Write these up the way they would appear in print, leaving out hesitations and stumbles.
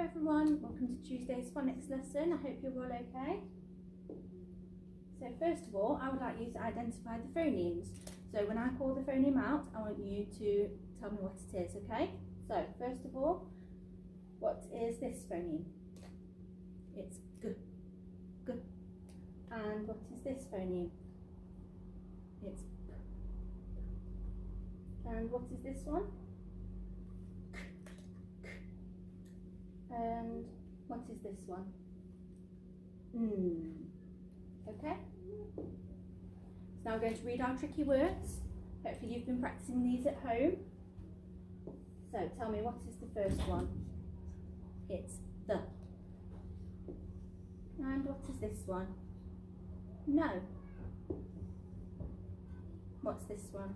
everyone, welcome to Tuesday's phonics lesson. I hope you're all okay. So first of all, I would like you to identify the phonemes. So when I call the phoneme out, I want you to tell me what it is, okay? So first of all, what is this phoneme? It's G, G. And what is this phoneme? It's P. And what is this one? And what is this one? Okay? So now we're going to read our tricky words. Hopefully you've been practicing these at home. So tell me, what is the first one? It's the. And what is this one? No. What's this one?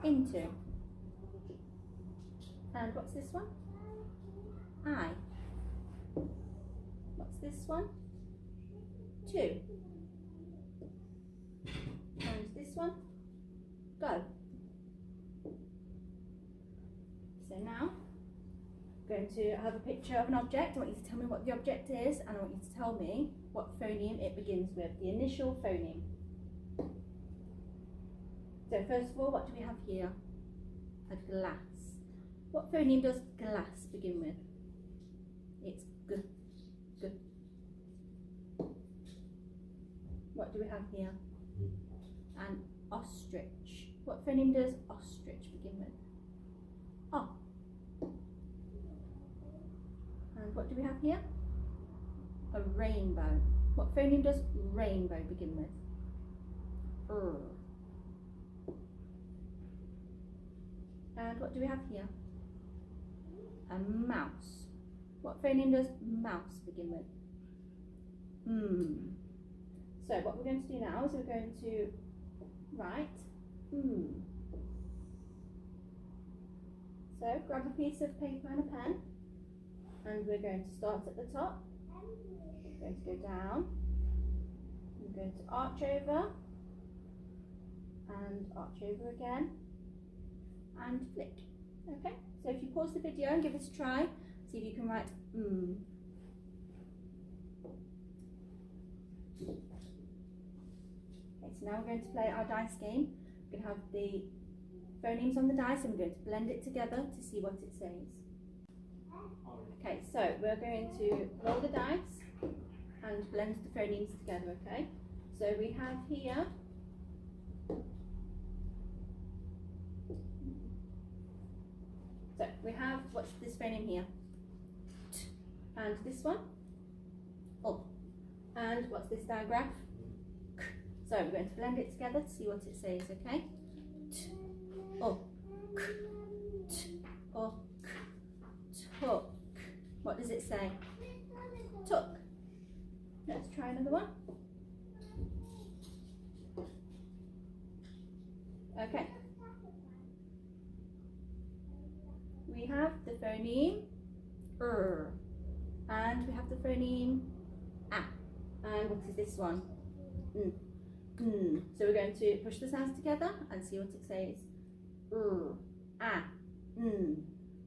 Into. And what's this one? I. What's this one? To. And this one? Go. So now, I'm going to have a picture of an object. I want you to tell me what the object is, and I want you to tell me what phoneme it begins with, the initial phoneme. So first of all, what do we have here? A glass. What phoneme does glass begin with? It's G, G. What do we have here? An ostrich. What phoneme does ostrich begin with? O. And what do we have here? A rainbow. What phoneme does rainbow begin with? R. And what do we have here? A mouse. What phoneme does mouse begin with? So what we're going to do now is we're going to write So grab a piece of paper and a pen, and we're going to start at the top. We're going to go down. We're going to arch over, and arch over again, and flick. Okay, so if you pause the video and give it a try, see if you can write Okay, so now we're going to play our dice game. We're going to have the phonemes on the dice and we're going to blend it together to see what it says. Okay, so we're going to roll the dice and blend the phonemes together, okay? So we have here what's this phoneme here? T. And this one? O. And what's this digraph? K. So we're going to blend it together to see what it says, okay? T. O. K. T. O. K. Took. What does it say? Took. Let's try another one. Okay. We have the phoneme and we have the phoneme a. And what is this one? So we're going to push the sounds together and see what it says. A,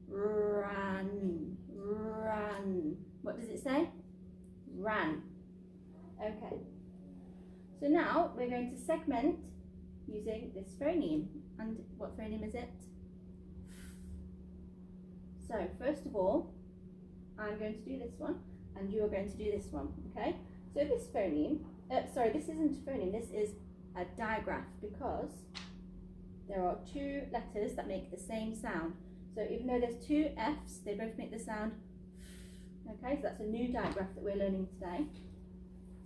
ran, ran. What does it say? Ran. Okay. So now we're going to segment using this phoneme. And what phoneme is it? So first of all, I'm going to do this one, and you are going to do this one, okay? So this phoneme, this isn't a phoneme, this is a digraph, because there are two letters that make the same sound. So even though there's two F's, they both make the sound F, okay? So that's a new digraph that we're learning today.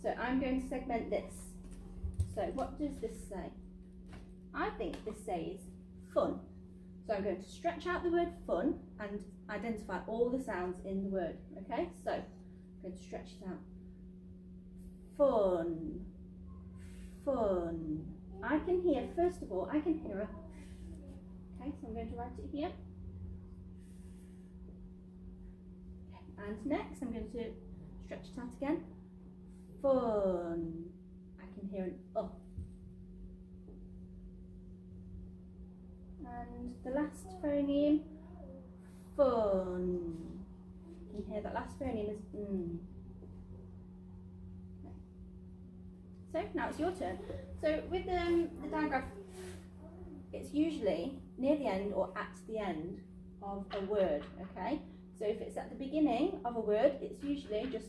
So I'm going to segment this. So what does this say? I think this says fun. So I'm going to stretch out the word fun and identify all the sounds in the word, okay? So I'm going to stretch it out. Fun, fun. I can hear, first of all, I can hear a F. Okay, so I'm going to write it here. And next I'm going to stretch it out again. Fun. I can hear an U. And the last phoneme, fun. You can here, that last phoneme is mm. Okay. So now it's your turn. So with the digraph, it's usually near the end or at the end of a word, okay? So if it's at the beginning of a word, it's usually just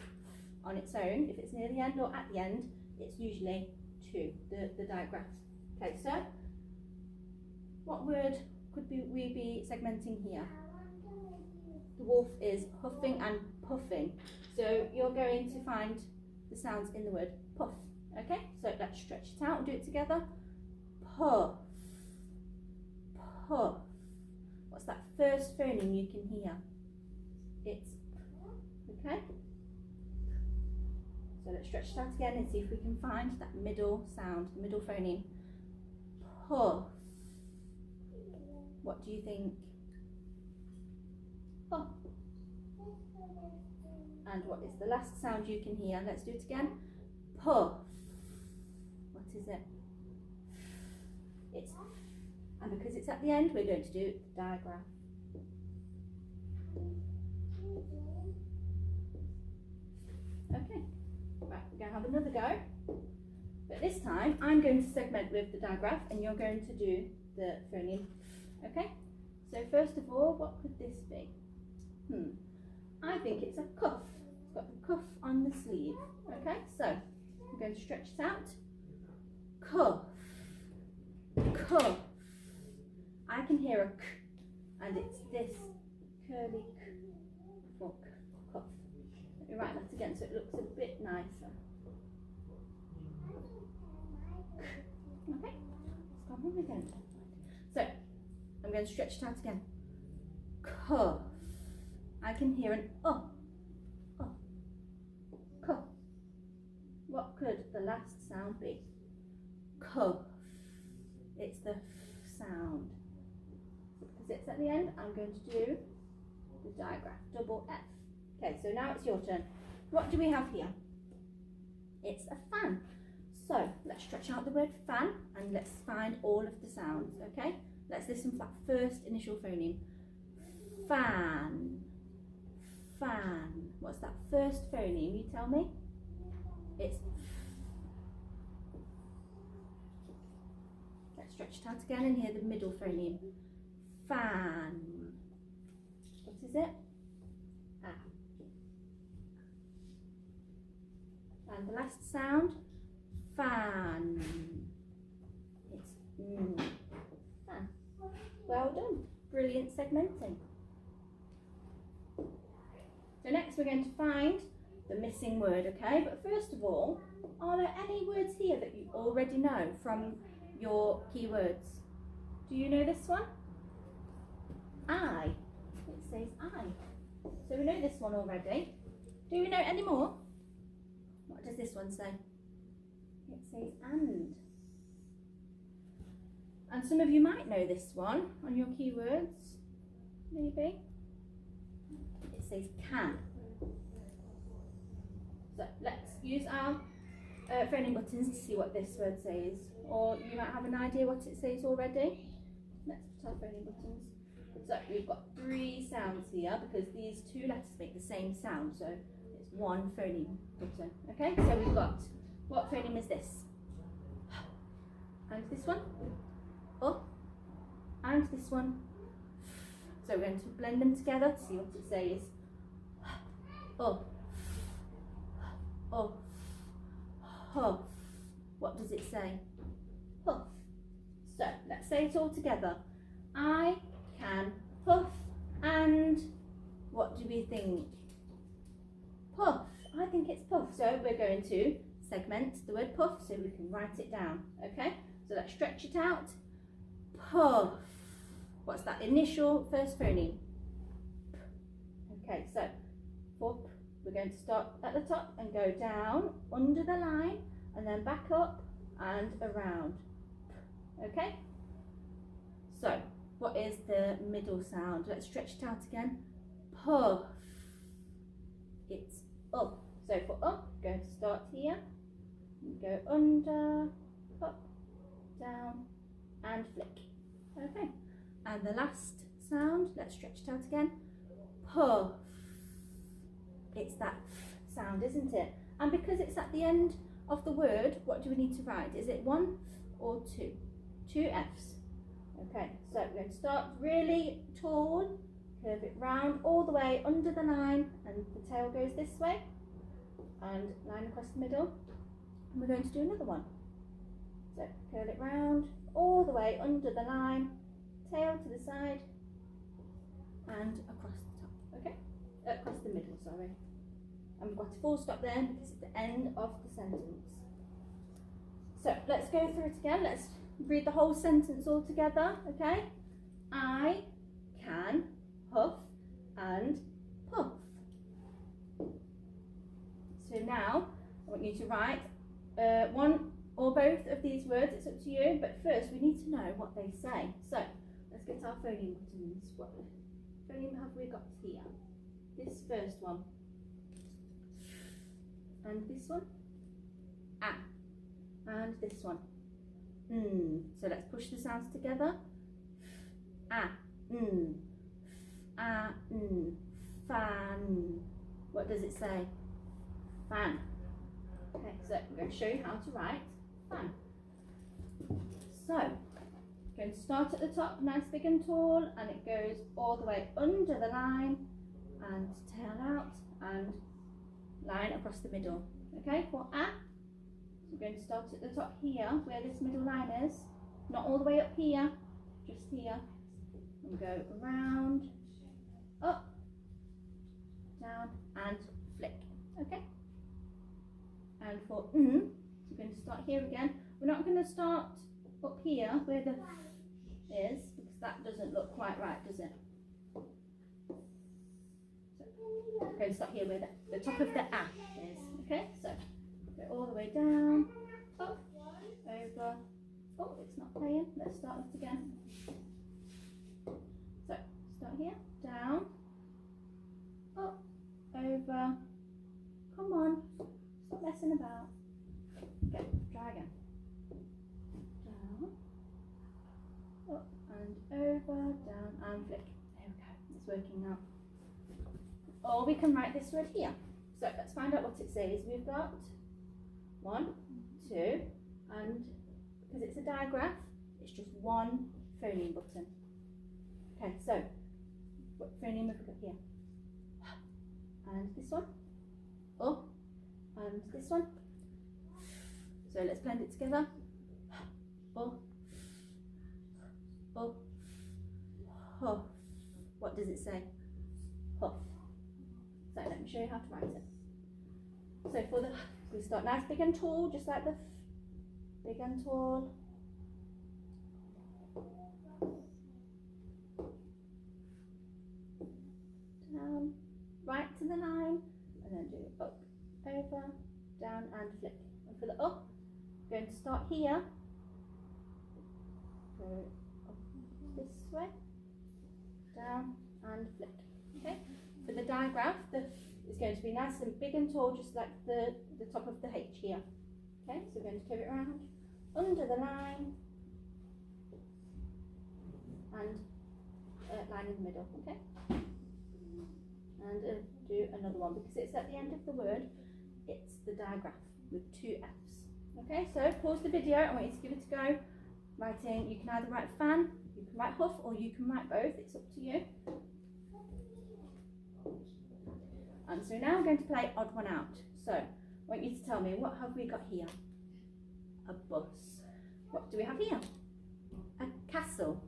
on its own. If it's near the end or at the end, it's usually two, the digraph. Okay, so what word could we be segmenting here? The wolf is huffing and puffing. So you're going to find the sounds in the word puff. Okay, so let's stretch it out and do it together. Puff, puff. What's that first phoneme you can hear? It's okay. So let's stretch it out again and see if we can find that middle sound, the middle phoneme. Puff. What do you think? Puff. And what is the last sound you can hear? Let's do it again. Puff. What is it? It's, and because it's at the end, we're going to do the digraph. Okay, right, we're going to have another go. But this time, I'm going to segment with the digraph and you're going to do the phoneme. Okay, so first of all, what could this be? I think it's a cuff. It's got the cuff on the sleeve. Okay, so I'm going to stretch it out. Cuff, cuff. I can hear a k, and it's this curly k for cuff. Let me write that again so it looks a bit nicer. Okay, let's go on again. So I'm going to stretch it out again. Cuff. I can hear an cuff. What could the last sound be? Cuff. It's the f sound. Because it's at the end, I'm going to do the digraph, double F. Okay, so now it's your turn. What do we have here? It's a fan. So let's stretch out the word fan and let's find all of the sounds, okay? Let's listen for that first initial phoneme. Fan, fan. What's that first phoneme? You tell me. It's f. Let's stretch it out again and hear the middle phoneme. Fan. What is it? Ah. And the last sound. Fan. It's fan. Well done. Brilliant segmenting. So next we're going to find the missing word, okay? But first of all, are there any words here that you already know from your keywords? Do you know this one? I. It says I. So we know this one already. Do we know any more? What does this one say? It says and. And some of you might know this one on your keywords, maybe. It says can. So let's use our phoneme buttons to see what this word says. Or you might have an idea what it says already. Let's put our phoneme buttons. So we've got 3 sounds here because these 2 letters make the same sound. So it's one phoneme button. Okay, so we've got, what phoneme is this? And this one? And this one. So we're going to blend them together to see what it says. Huff. What does it say? Huff. So let's say it all together. I can puff and what do we think? Puff. I think it's puff. So we're going to segment the word puff so we can write it down. Okay, so let's stretch it out. Puff. What's that initial first phoneme? Okay, so for p, we're going to start at the top and go down under the line and then back up and around. Okay, so what is the middle sound? Let's stretch it out again. Puff. It's up. So for up, we're going to start here, go under, up, down and flick. Okay, and the last sound, let's stretch it out again. Puff. that f sound, isn't it? And because it's at the end of the word, what do we need to write? Is it one f or two? Two f's. Okay, so we're going to start really tall, curve it round all the way under the line, and the tail goes this way, and line across the middle. And we're going to do another one. So curl it round all the way under the line, tail to the side, and across the top, okay? Across the middle, sorry. And we've got a full stop there because it's the end of the sentence. So let's go through it again. Let's read the whole sentence all together, okay? I can huff and puff. So now I want you to write one or both of these words, it's up to you, but first we need to know what they say. So let's get our phoneme buttons. What phoneme have we got here? This first one. And this one? Ah. And this one. So let's push the sounds together. Ah, ah, fan. What does it say? Fan. Okay, so I'm going to show you how to write fan. So, I'm going to start at the top, nice big and tall, and it goes all the way under the line, and tail out, and line across the middle. Okay, for ah, so we're going to start at the top here, where this middle line is, not all the way up here, just here, and go around, up, down, and flick. Okay. And for we're going to start here again. We're not going to start up here where the is, because that doesn't look quite right, does it? So we're going to start here where the top of the ah is. Okay, so go all the way down, up, over. Oh, it's not playing. Let's start it again. So start here, down, up, over. Come on. Stop messing about. Okay, try again. Down, up and over, down and flick. There we go, it's working now. Or we can write this word here. So let's find out what it says. We've got 1, 2, and because it's a digraph, it's just one phoneme button. Okay, so what phoneme have we got here? And this one, up. And this one. So let's blend it together. Oh, oh, huff. What does it say? Huff. So let me show you how to write it. So for the, we start nice, big and tall, just like the big and tall. Down, right to the line, and then do up. Over, down and flick. And for the up, we're going to start here, go up this way, down and flick. Okay. For the digraph, it's going to be nice and big and tall, just like the top of the H here. Okay, so we're going to curve it around under the line and line in the middle. Okay, and do another one because it's at the end of the word. It's the digraph with 2 F's. Okay, so pause the video. I want you to give it a go. Writing, you can either write fan, you can write huff, or you can write both. It's up to you. And so now I'm going to play odd one out. So I want you to tell me, what have we got here? A bus. What do we have here? A castle.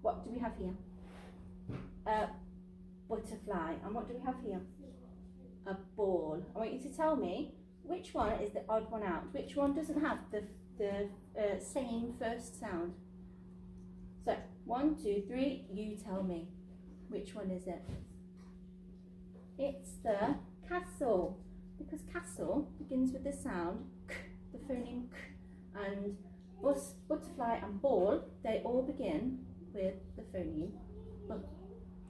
What do we have here? A butterfly. And what do we have here? A ball. I want you to tell me which one is the odd one out. Which one doesn't have the same first sound? So 1, 2, 3. You tell me. Which one is it? It's the castle, because castle begins with the sound k, the phoneme k, and bus, butterfly, and ball. They all begin with the phoneme b.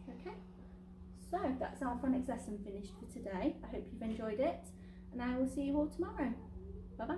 Okay. So that's our phonics lesson finished for today. I hope you've enjoyed it, and I will see you all tomorrow. Bye bye.